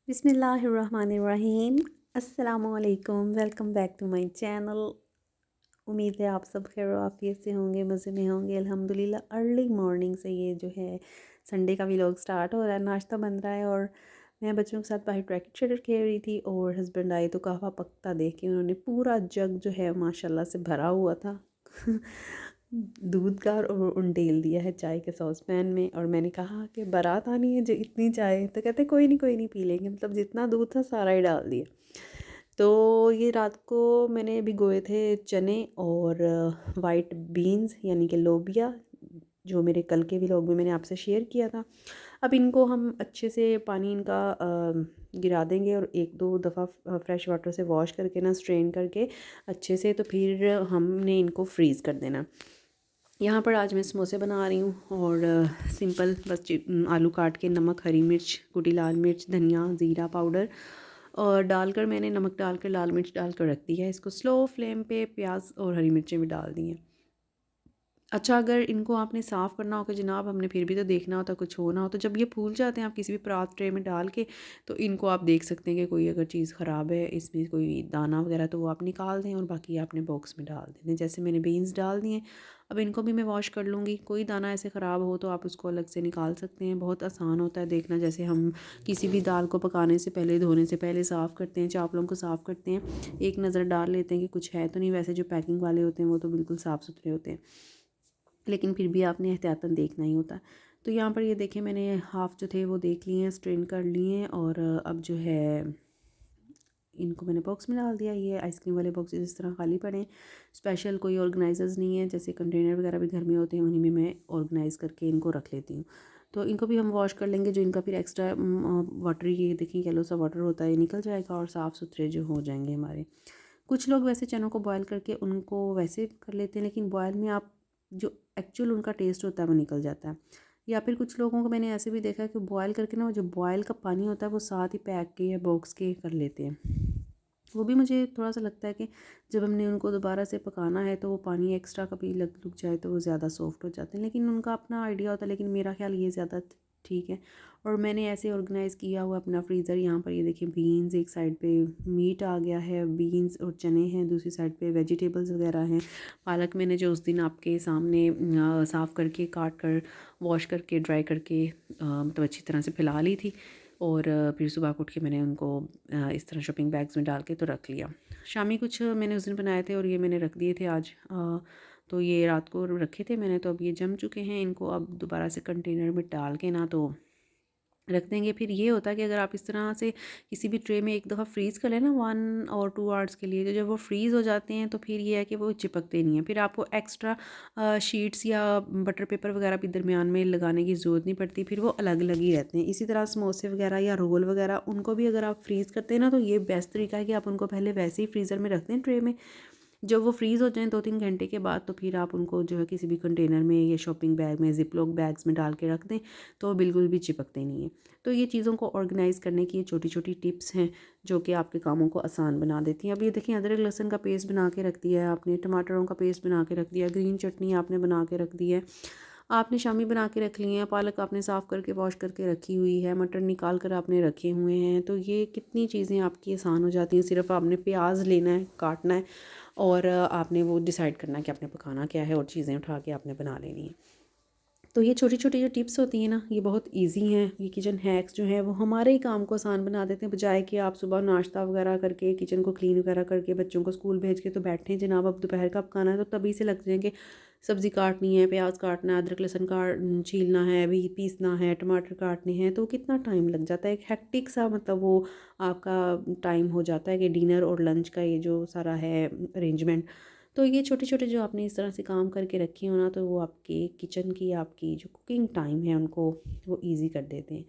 बिस्मिल्लाहिर्रहमानिर्रहीम। अस्सलामुअलैकुम। Welcome back to my channel. उम्मीद है आप सब खैर आफियत से होंगे, मज़े में होंगे। अल्हम्दुलिल्लाह अर्ली मॉर्निंग से ये जो है संडे का व्लॉग स्टार्ट हो रहा है। नाश्ता बन रहा है और मैं बच्चों के साथ बाहर ट्रैक्टर शटर खेल रही थी और हस्बैंड आए तो कहवा पकता देख के उन्होंने पूरा जग जो है माशाल्लाह से भरा हुआ था दूध का और उंडेल दिया है चाय के सॉस पैन में। और मैंने कहा कि बारात आनी है जो इतनी चाय, तो कहते कोई नहीं पी लेंगे। मतलब जितना दूध था सारा ही डाल दिया। तो ये रात को मैंने भिगोए थे चने और वाइट बीन्स यानी कि लोबिया, जो मेरे कल के व्लॉग में मैंने आपसे शेयर किया था। अब इनको हम अच्छे से पानी इनका गिरा देंगे और एक दो दफ़ा फ्रेश वाटर से वॉश करके ना स्ट्रेन करके अच्छे से, तो फिर हमने इनको फ्रीज़ कर देना। यहाँ पर आज मैं समोसे बना रही हूँ और सिंपल बस आलू काट के नमक, हरी मिर्च, कुटी लाल मिर्च, धनिया, ज़ीरा पाउडर और डालकर मैंने नमक डालकर लाल मिर्च डालकर रख दिया है। इसको स्लो फ्लेम पे प्याज और हरी मिर्चें भी डाल दी हैं। अच्छा, अगर इनको आपने साफ़ करना हो कि जनाब हमने फिर भी तो देखना होता कुछ हो ना हो, तो जब ये फूल जाते हैं आप किसी भी परात ट्रे में डाल के, तो इनको आप देख सकते हैं कि कोई अगर चीज़ ख़राब है, इसमें कोई दाना वगैरह, तो वो आप निकाल दें और बाकी आपने बॉक्स में डाल दें। जैसे मैंने बीन्स डाल दिए, अब इनको भी मैं वॉश कर लूँगी। कोई दाना ऐसे ख़राब हो तो आप उसको अलग से निकाल सकते हैं। बहुत आसान होता है देखना, जैसे हम किसी भी दाल को पकाने से पहले, धोने से पहले साफ़ करते हैं, चावलों को साफ़ करते हैं, एक नज़र डाल लेते हैं कि कुछ है तो नहीं। वैसे जो पैकिंग वाले होते हैं वो तो बिल्कुल साफ़ सुथरे होते हैं, लेकिन फिर भी आपने एहतियातन देखना ही होता है। तो यहाँ पर ये देखें, मैंने हाफ़ जो थे वो देख लिए हैं, स्ट्रेन कर लिए हैं और अब जो है इनको मैंने बॉक्स में डाल दिया। ये आइसक्रीम वाले बॉक्स इस तरह खाली पड़े हैं, स्पेशल कोई ऑर्गेनाइजर्स नहीं है। जैसे कंटेनर वगैरह भी घर में होते हैं, उन्हीं में मैं ऑर्गेनाइज़ करके इनको रख लेती हूँ। तो इनको भी हम वॉश कर लेंगे। जो इनका फिर एक्स्ट्रा वाटरी, ये देखिए येलो सा वाटर होता है, निकल जाएगा और साफ़ सुथरे जो हो जाएंगे हमारे। कुछ लोग वैसे चनों को बॉयल करके उनको वैसे कर लेते हैं, लेकिन बॉयल में आप जो एक्चुअल उनका टेस्ट होता है वो निकल जाता है। या फिर कुछ लोगों को मैंने ऐसे भी देखा है कि बॉयल करके ना, वो जो बॉयल का पानी होता है वो साथ ही पैक के या बॉक्स के कर लेते हैं। वो भी मुझे थोड़ा सा लगता है कि जब हमने उनको दोबारा से पकाना है तो वो पानी एक्स्ट्रा कभी लग लुक जाए तो वो ज़्यादा सॉफ्ट हो जाते हैं, लेकिन उनका अपना आइडिया होता है। लेकिन मेरा ख्याल ये ज़्यादा ठीक है। और मैंने ऐसे ऑर्गेनाइज़ किया हुआ अपना फ्रीज़र। यहाँ पर ये देखिए बीन्स एक साइड पे, मीट आ गया है, बीन्स और चने हैं दूसरी साइड पे, वेजिटेबल्स वगैरह हैं। पालक मैंने जो उस दिन आपके सामने साफ़ करके, काट कर, वॉश करके, ड्राई करके मतलब अच्छी तरह से फैला ली थी और फिर सुबह उठ के मैंने उनको इस तरह शॉपिंग बैग्स में डाल के तो रख लिया। शामी कुछ मैंने उस दिन बनाए थे और ये मैंने रख दिए थे आज। तो ये रात को रखे थे मैंने, तो अब ये जम चुके हैं। इनको अब दोबारा से कंटेनर में डाल के ना तो रख देंगे। फिर ये होता है कि अगर आप इस तरह से किसी भी ट्रे में एक दफ़ा फ्रीज़ कर लें ना 1 और 2 आवर्स के लिए, तो जब वो फ्रीज़ हो जाते हैं तो फिर ये है कि वो चिपकते नहीं हैं। फिर आपको एक्स्ट्रा शीट्स या बटर पेपर वगैरह भी दरमियान में लगाने की ज़रूरत नहीं पड़ती, फिर वो अलग अलग ही रहते हैं। इसी तरह समोसे वगैरह या रोल वगैरह, उनको भी अगर आप फ्रीज़ करते हैं ना, तो ये बेस्ट तरीका है कि आप उनको पहले वैसे ही फ्रीज़र में रख दें ट्रे में। जब वो फ्रीज़ हो जाएँ 2-3 घंटे के बाद, तो फिर आप उनको जो है किसी भी कंटेनर में या शॉपिंग बैग में, ज़िप-लॉक बैग्स में डाल के रख दें, तो वो बिल्कुल भी चिपकते नहीं हैं। तो ये चीज़ों को ऑर्गेनाइज़ करने की ये छोटी-छोटी टिप्स हैं जो कि आपके कामों को आसान बना देती हैं। अब ये देखिए, अदरक लहसुन का पेस्ट बना के रख दिया है आपने, टमाटरों का पेस्ट बना के रख दिया, ग्रीन चटनी आपने बना के रख दी है, आपने शामी बना के रख ली हैं, पालक आपने साफ़ करके वॉश करके रखी हुई है, मटर निकाल कर आपने रखे हुए हैं। तो ये कितनी चीज़ें आपकी आसान हो जाती हैं। सिर्फ़ आपने प्याज लेना है, काटना है और आपने वो डिसाइड करना है कि आपने पकाना क्या है और चीज़ें उठा के आपने बना लेनी है। तो ये छोटी-छोटी जो टिप्स होती हैं ना, ये बहुत ईज़ी हैं। ये किचन हैक्स जो हैं वो हमारे ही काम को आसान बना देते हैं, बजाय कि आप सुबह नाश्ता वगैरह करके, किचन को क्लीन वगैरह करके, बच्चों को स्कूल भेज के तो बैठे जनाब अब दोपहर का पकाना है, तो तभी से लग जाएंगे। सब्ज़ी काटनी है, प्याज काटना है, अदरक लहसुन छीलना है, अभी पीसना है, टमाटर काटने हैं, तो कितना टाइम लग जाता है। एक हेक्टिक सा मतलब वो आपका टाइम हो जाता है कि डिनर और लंच का ये जो सारा है अरेंजमेंट। तो ये छोटे-छोटे जो आपने इस तरह से काम करके रखे हो ना, तो वो आपके किचन की, आपकी जो कुकिंग टाइम है उनको वो ईज़ी कर देते हैं।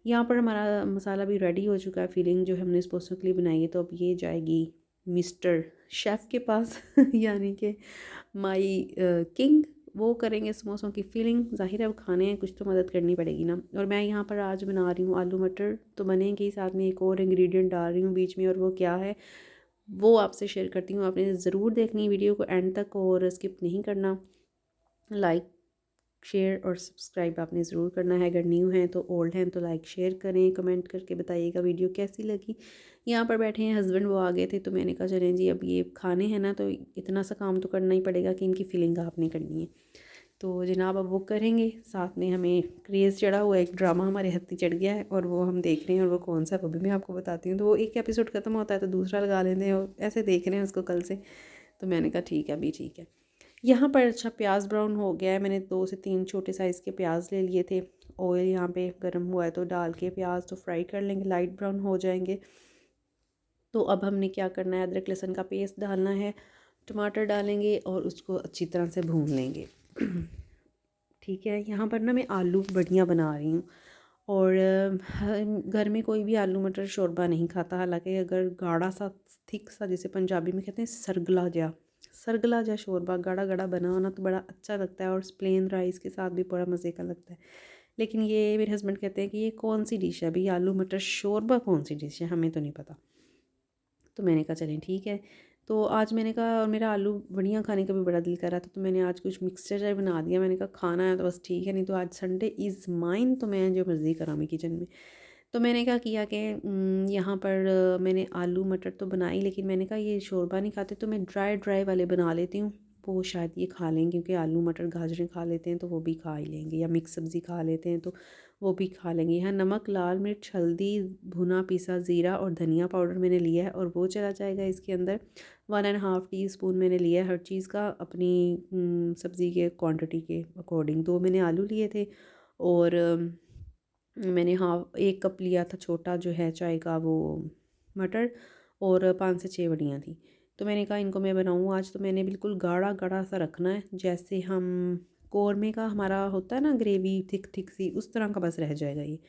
यहाँ पर हमारा मसाला भी रेडी हो चुका है। फिलिंग जो हमने समोसों के लिए बनाई है, तो अब ये जाएगी मिस्टर शेफ़ के पास यानी कि माई किंग। वो करेंगे समोसों की फिलिंग। ज़ाहिर है अब खाने हैं, कुछ तो मदद करनी पड़ेगी ना। और मैं यहाँ पर आज बना रही हूँ आलू मटर, तो बनेंगे ही। साथ में एक और इंग्रेडिएंट डाल रही हूँ बीच में, और वो क्या है वो आपसे शेयर करती हूँ। आपने ज़रूर देखनी वीडियो को एंड तक और स्किप नहीं करना। लाइक शेयर और सब्सक्राइब आपने ज़रूर करना है। अगर न्यू हैं तो, ओल्ड हैं तो लाइक शेयर करें, कमेंट करके बताइएगा वीडियो कैसी लगी। यहाँ पर बैठे हैं हस्बैंड, वो आ गए थे तो मैंने कहा चलें जी अब ये खाने हैं ना, तो इतना सा काम तो करना ही पड़ेगा कि इनकी फिलिंग आपने करनी है। तो जनाब अब वो करेंगे, साथ में हमें क्रेज़ चढ़ा हुआ है, एक ड्रामा हमारे हत्थी चढ़ गया है और वो हम देख रहे हैं। और वो कौन सा वो भी मैं आपको बताती हूँ। तो वो एक एपिसोड ख़त्म होता है तो दूसरा लगा लेते हैं और ऐसे देख रहे हैं उसको कल से। तो मैंने कहा ठीक है अभी ठीक है। यहाँ पर अच्छा प्याज ब्राउन हो गया है, मैंने 2 से 3 छोटे साइज़ के प्याज ले लिए थे। ऑयल यहाँ पे गर्म हुआ है तो डाल के प्याज तो फ्राई कर लेंगे, लाइट ब्राउन हो जाएंगे। तो अब हमने क्या करना है, अदरक लहसुन का पेस्ट डालना है, टमाटर डालेंगे और उसको अच्छी तरह से भून लेंगे। ठीक है, यहाँ पर ना मैं आलू बड़ियाँ बना रही हूँ और घर में कोई भी आलू मटर शोरबा नहीं खाता। हालांकि अगर गाढ़ा सा थिक सा, जिसे पंजाबी में कहते हैं सरगला जा शोरबा गाढ़ा गाढ़ा बना होना तो बड़ा अच्छा लगता है और प्लेन राइस के साथ भी बड़ा मज़े का लगता है। लेकिन ये मेरे हस्बैंड कहते हैं कि ये कौन सी डिश है भाई, आलू मटर शोरबा कौन सी डिश है, हमें तो नहीं पता। तो मैंने कहा चलें ठीक है। तो आज मैंने कहा, और मेरा आलू बड़ियाँ खाने का भी बड़ा दिल कर रहा था, तो मैंने आज कुछ मिक्सचर बना दिया। मैंने कहा खाना है तो बस ठीक है, नहीं तो आज संडे इज़ माइन, तो मैं जो मर्ज़ी कराऊँ किचन में। तो मैंने क्या किया कि यहाँ पर मैंने आलू मटर तो बनाई, लेकिन मैंने कहा ये शोरबा नहीं खाते तो मैं ड्राई ड्राई वाले बना लेती हूँ, वो शायद ये खा लेंगे क्योंकि आलू मटर गाजरें खा लेते हैं तो वो भी खा ही लेंगे, या मिक्स सब्ज़ी खा लेते हैं तो वो भी खा लेंगे। यहाँ नमक, लाल मिर्च, हल्दी, भुना पिसा ज़ीरा और धनिया पाउडर मैंने लिया है और वो चला जाएगा इसके अंदर। 1.5 टीस्पून मैंने लिया है हर चीज़ का अपनी सब्ज़ी के क्वांटिटी के अकॉर्डिंग। 2 मैंने आलू लिए थे और मैंने हाफ 1 कप लिया था छोटा जो है चाय का वो मटर, और 5 से 6 बड़ियाँ थी। तो मैंने कहा इनको मैं बनाऊँ आज, तो मैंने बिल्कुल गाढ़ा गाढ़ा सा रखना है, जैसे हम कौरमे का हमारा होता है ना ग्रेवी थिक थिक सी, उस तरह का बस रह जाएगा ये।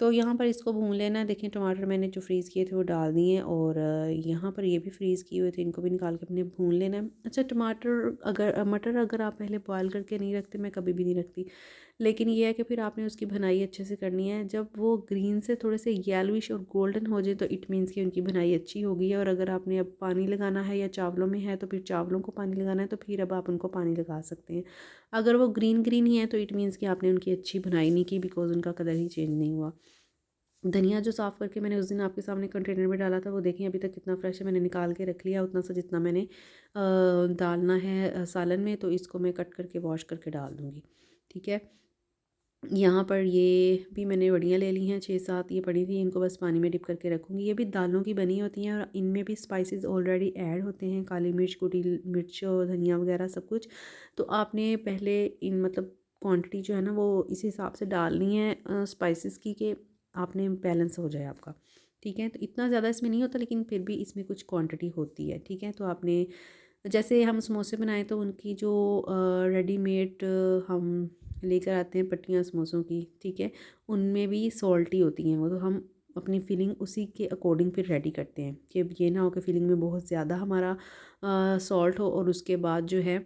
तो यहाँ पर इसको भून लेना है। देखिए टमाटर मैंने जो फ्रीज़ किए थे वो डाल दिए और यहाँ पर ये भी फ्रीज़ किए हुए थे, इनको भी निकाल के अपने भून लेना है। अच्छा टमाटर अगर मटर अगर आप पहले बॉयल करके नहीं रखते, मैं कभी भी नहीं रखती, लेकिन ये है कि फिर आपने उसकी भुनाई अच्छे से करनी है। जब वो ग्रीन से थोड़े से येलोइश और गोल्डन हो जाए तो इट मीन्स कि उनकी भुनाई अच्छी हो गई है। और अगर आपने अब पानी लगाना है या चावलों में है तो फिर चावलों को पानी लगाना है, तो फिर अब आप उनको पानी लगा सकते हैं। अगर वो ग्रीन ग्रीन ही है तो इट मीन्स कि आपने उनकी अच्छी भुनाई नहीं की, बिकॉज उनका कलर ही चेंज नहीं हुआ। धनिया जो साफ़ करके मैंने उस दिन आपके सामने कंटेनर में डाला था, वो देखें अभी तक कितना फ्रेश है, मैंने निकाल के रख लिया उतना सा जितना मैंने डालना है सालन में। तो इसको मैं कट करके वॉश करके डाल दूँगी। ठीक है, यहाँ पर ये भी मैंने बड़ियाँ ले ली हैं 6-7, ये पड़ी थी, इनको बस पानी में डिप करके रखूँगी। ये भी दालों की बनी होती हैं और इनमें भी स्पाइसेस ऑलरेडी ऐड होते हैं, काली मिर्च, कुटी मिर्च और धनिया वगैरह सब कुछ। तो आपने पहले इन मतलब क्वांटिटी जो है ना वो इस हिसाब से डालनी है स्पाइसेस की कि आपने बैलेंस हो जाए आपका। ठीक है, तो इतना ज़्यादा इसमें नहीं होता लेकिन फिर भी इसमें कुछ क्वांटिटी होती है। ठीक है, तो आपने जैसे हम समोसे बनाए तो उनकी जो रेडीमेड हम लेकर आते हैं पट्टियाँ समोसों की, ठीक है, उनमें भी सॉल्टी होती हैं वो, तो हम अपनी फिलिंग उसी के अकॉर्डिंग फिर रेडी करते हैं कि ये ना हो कि फिलिंग में बहुत ज़्यादा हमारा सॉल्ट हो और उसके बाद जो है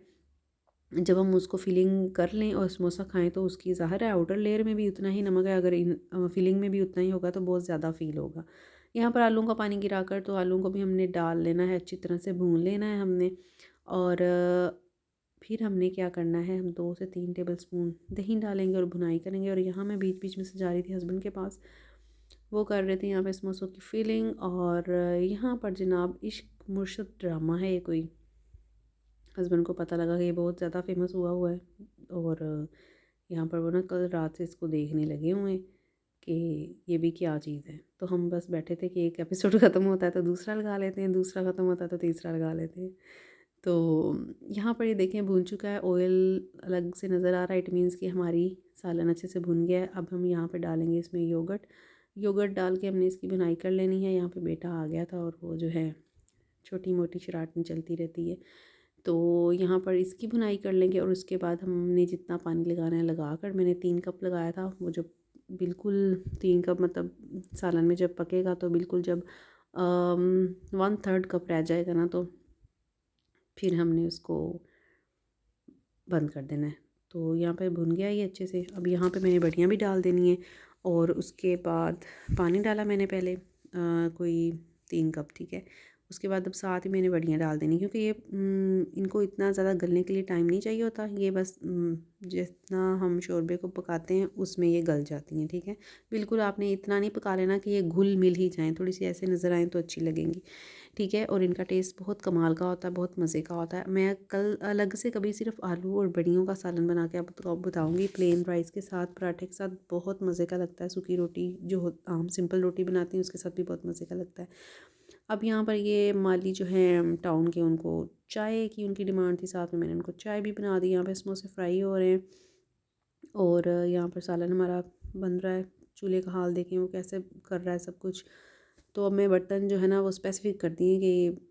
जब हम उसको फिलिंग कर लें और समोसा खाएं तो उसकी ज़ाहिर है आउटर लेयर में भी उतना ही नमक है, अगर इन फिलिंग में भी उतना ही होगा तो बहुत ज़्यादा फील होगा। यहाँ पर आलूओं का पानी गिरा कर तो आलूओं को भी हमने डाल लेना है, अच्छी तरह से भून लेना है हमने। और फिर हमने क्या करना है, हम 2 से 3 टेबल स्पून दही डालेंगे और भुनाई करेंगे। और यहाँ मैं बीच बीच में से जा रही थी हस्बैंड के पास, वो कर रहे थे यहाँ पे समोसों की फीलिंग। और यहाँ पर जनाब इश्क मुर्शद ड्रामा है ये कोई, हस्बैंड को पता लगा कि ये बहुत ज़्यादा फेमस हुआ है और यहाँ पर वो ना कल रात से इसको देखने लगे हुए हैं कि ये भी क्या चीज़ है। तो हम बस बैठे थे कि एक एपिसोड ख़त्म होता है तो दूसरा लगा लेते हैं, दूसरा ख़त्म होता है तो तीसरा लगा लेते हैं। तो यहाँ पर ये देखें भून चुका है, ऑयल अलग से नज़र आ रहा है, इट मीन्स कि हमारी सालन अच्छे से भुन गया है। अब हम यहाँ पे डालेंगे इसमें योगर्ट डाल के हमने इसकी बुनाई कर लेनी है। यहाँ पे बेटा आ गया था और वो जो है छोटी मोटी शरारतें चलती रहती है, तो यहाँ पर इसकी भुनाई कर लेंगे। और उसके बाद हमने जितना पानी लगाना है लगा कर, मैंने 3 कप लगाया था, वो जब बिल्कुल 3 कप मतलब सालन में जब पकेगा तो बिल्कुल जब 1/3 कप रह जाएगा ना तो फिर हमने उसको बंद कर देना है। तो यहाँ पे भुन गया ये अच्छे से। अब यहाँ पे मैंने बड़ियाँ भी डाल देनी है और उसके बाद पानी डाला मैंने पहले कोई 3 कप, ठीक है, उसके बाद अब साथ ही मैंने बड़ियाँ डाल देनी, क्योंकि ये इनको इतना ज़्यादा गलने के लिए टाइम नहीं चाहिए होता, ये बस जितना हम शोरबे को पकाते हैं उसमें ये गल जाती हैं। ठीक है, बिल्कुल आपने इतना नहीं पका लेना कि ये घुल मिल ही जाएँ, थोड़ी सी ऐसे नज़र आएँ तो अच्छी लगेंगी। ठीक है, और इनका टेस्ट बहुत कमाल का होता है, बहुत मज़े का होता है। मैं कल अलग से कभी सिर्फ आलू और बड़ियों का सालन बना के आपको बताऊँगी, प्लेन राइस के साथ, पराठे के साथ बहुत मज़े का लगता है। सूखी रोटी जो आम सिंपल रोटी बनाती हैं उसके साथ भी बहुत मज़े का लगता है। अब यहाँ पर ये माली जो है टाउन के, उनको चाय की उनकी डिमांड थी, साथ में मैंने उनको चाय भी बना दी। यहाँ पे समोसे फ्राई हो रहे हैं और यहाँ पर सालन हमारा बन रहा है। चूल्हे का हाल देखें वो कैसे कर रहा है सब कुछ। तो अब मैं बर्तन जो है ना वो स्पेसिफिक कर दिए कि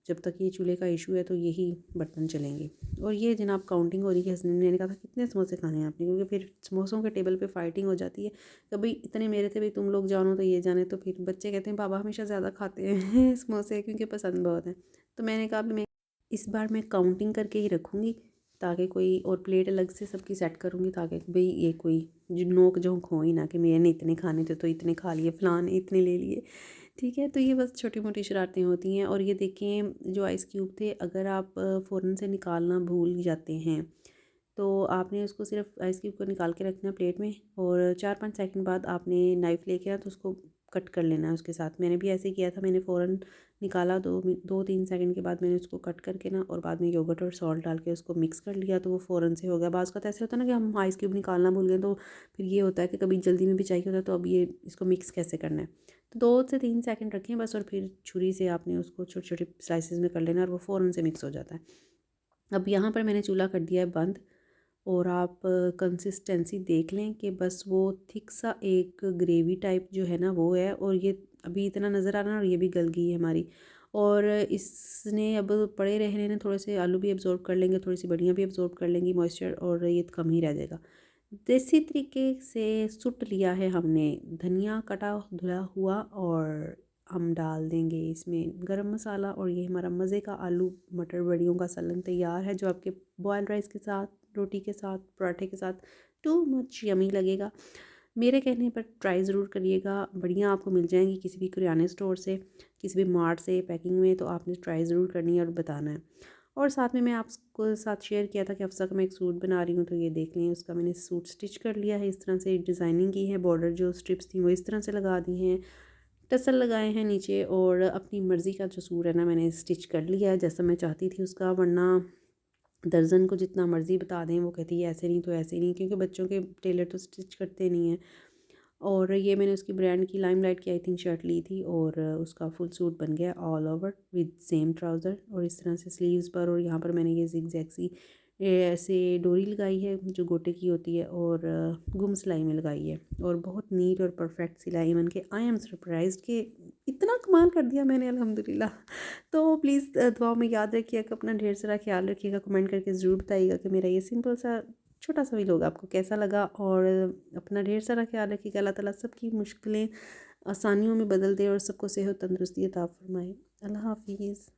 जब तक ये चूल्हे का इशू है तो यही बर्तन चलेंगे। और ये जनाब काउंटिंग हो रही है, हस्बैंड ने कहा था कितने समोसे खाने हैं आपने, क्योंकि फिर समोसों के टेबल पे फाइटिंग हो जाती है। कभी इतने मेरे थे भाई तुम लोग जानो तो ये जाने, तो फिर बच्चे कहते हैं पापा हमेशा ज़्यादा खाते हैं समोसे, क्योंकि पसंद बहुत है। तो मैंने कहा भी मैं इस बार मैं काउंटिंग करके ही रखूँगी, ताकि कोई और प्लेट अलग से सबकी सेट करूँगी, ताकि भाई ये कोई जो नोक झोंक हो ही ना कि मैंने इतने खाने थे तो इतने खा लिए, फ़लाँ ने इतने ले लिए। ठीक है, तो ये बस छोटी मोटी शरारतें होती हैं। और ये देखें जो आइस क्यूब थे, अगर आप फ़ौरन से निकालना भूल जाते हैं तो आपने उसको सिर्फ आइस क्यूब को निकाल के रखना प्लेट में, और 4-5 सेकंड बाद आपने नाइफ़ लेके ना तो उसको कट कर लेना है उसके साथ। मैंने भी ऐसे ही किया था, मैंने फ़ौरन निकाला, 2-3 सेकंड के बाद मैंने उसको कट करके ना और बाद में योगर्ट और सॉल्ट डाल के उसको मिक्स कर लिया, तो वो फ़ौरन से हो गया। बाज़ का ऐसे होता है ना कि हम आइस क्यूब निकालना भूल गए, तो फिर ये होता है कि कभी जल्दी में भी चाहिए होता है, तो अब ये इसको मिक्स कैसे करना है। तो 2 से 3 सेकंड रखें बस, और फिर छुरी से आपने उसको छोटे-छोटे स्लाइसेस में कर लेना और वो फ़ौरन से मिक्स हो जाता है। अब यहाँ पर मैंने चूल्हा कर दिया है बंद, और आप कंसिस्टेंसी देख लें कि बस वो थिक सा एक ग्रेवी टाइप जो है ना वो है, और ये अभी इतना नज़र आ रहा है और ये भी गल गई है हमारी। और इसने अब पड़े रहने ने थोड़े से आलू भी अब्ज़ॉर्ब कर लेंगे, थोड़ी सी बड़ियाँ भी अब्ज़ॉर्ब कर लेंगी मॉइस्चर, और ये कम ही रह जाएगा। देसी तरीके से सूट लिया है हमने धनिया कटा धुला हुआ, और हम डाल देंगे इसमें गरम मसाला, और ये हमारा मज़े का आलू मटर बड़ियों का सालन तैयार है, जो आपके बॉयल राइस के साथ, रोटी के साथ, पराठे के साथ टू मच यमी लगेगा। मेरे कहने पर ट्राई ज़रूर करिएगा। बढ़िया आपको मिल जाएंगी किसी भी किराने स्टोर से, किसी भी मार्ट से पैकिंग में, तो आपने ट्राई ज़रूर करनी है और बताना है। और साथ में मैं आपको साथ शेयर किया था कि अफ़सा का मैं एक सूट बना रही हूँ, तो ये देख लें, उसका मैंने सूट स्टिच कर लिया है। इस तरह से डिज़ाइनिंग की है, बॉर्डर जो स्ट्रिप्स थी वो इस तरह से लगा दी हैं, टसल लगाए हैं नीचे, और अपनी मर्ज़ी का जो सूट है ना मैंने स्टिच कर लिया है जैसा मैं चाहती थी उसका। वरना दर्जन को जितना मर्ज़ी बता दें वो कहती है ऐसे नहीं तो ऐसे नहीं, क्योंकि बच्चों के टेलर तो स्टिच करते नहीं हैं। और ये मैंने उसकी ब्रांड की लाइमलाइट की आई थिंक शर्ट ली थी, और उसका फुल सूट बन गया all over with same trouser, और इस तरह से स्लीव्स पर, और यहाँ पर मैंने ये ज़िगज़ैग सी ऐसे डोरी लगाई है जो गोटे की होती है, और गुम सिलाई में लगाई है, और बहुत नीट और परफेक्ट सिलाई बन के आई एम सरप्राइज्ड कि इतना कमाल कर दिया मैंने अल्हम्दुलिल्लाह। तो प्लीज़ दुआ में याद रखिएगा, अपना ढेर सारा ख्याल रखिएगा, कमेंट करके ज़रूर बताइएगा कि मेरा ये सिंपल सा छोटा सा व्लॉग आपको कैसा लगा। और अपना ढेर सारा ख्याल रखिएगा। अल्लाह ताला सबकी मुश्किलें आसानियों में बदल दे और सबको सेहत तंदुरुस्ती अता फरमाए। अल्लाह हाफिज़।